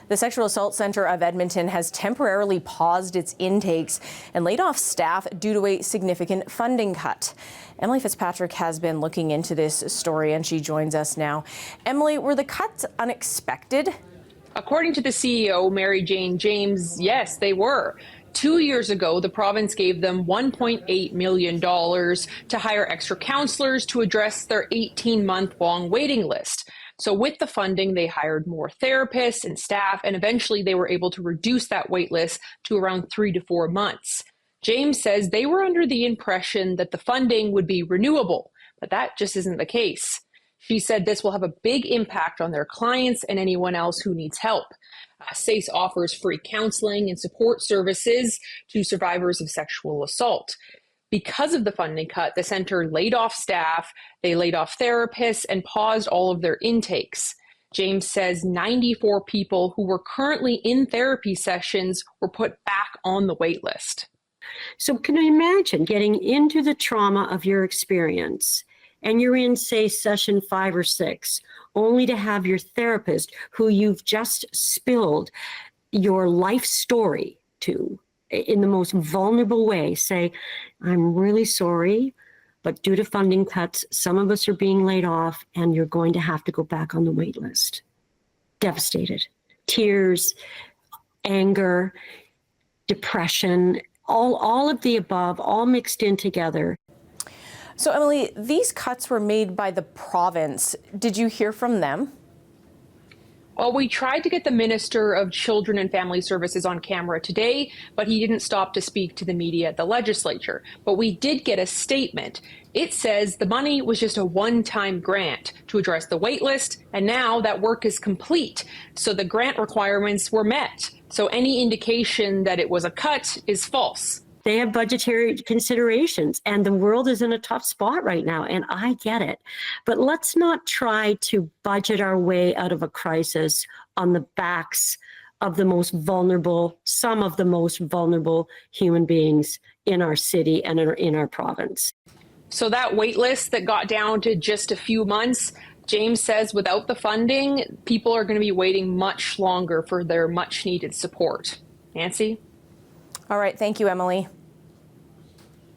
The Sexual Assault Centre of Edmonton has temporarily paused its intakes and laid off staff due to a significant funding cut. Emily Fitzpatrick has been looking into this story and she joins us now. Emily, were the cuts unexpected? According to the CEO, Mary Jane James, yes, they were. 2 years ago, the province gave them $1.8 million to hire extra counselors to address their 18-month-long waiting list. So with the funding, they hired more therapists and staff, and eventually they were able to reduce that wait list to around 3 to 4 months. James says they were under the impression that the funding would be renewable, but that just isn't the case. She said this will have a big impact on their clients and anyone else who needs help. SACE offers free counseling and support services to survivors of sexual assault. Because of the funding cut, the center laid off staff, they laid off therapists, and paused all of their intakes. James says 94 people who were currently in therapy sessions were put back on the wait list. So can you imagine getting into the trauma of your experience and you're in, say, session 5 or 6, only to have your therapist, who you've just spilled your life story to, in the most vulnerable way, say, I'm really sorry, but due to funding cuts, some of us are being laid off and you're going to have to go back on the wait list. Devastated. Tears, anger, depression, all of the above, all mixed in together. So, Emily, these cuts were made by the province. Did you hear from them? Well, we tried to get the Minister of Children and Family Services on camera today, but he didn't stop to speak to the media at the legislature. But we did get a statement. It says the money was just a one-time grant to address the wait list, and now that work is complete. So the grant requirements were met. So any indication that it was a cut is false. They have budgetary considerations, and the world is in a tough spot right now, and I get it. But let's not try to budget our way out of a crisis on the backs of the most vulnerable, some of the most vulnerable human beings in our city and in our province. So that wait list that got down to just a few months, James says without the funding, people are going to be waiting much longer for their much needed support. Nancy? All right. Thank you, Emily.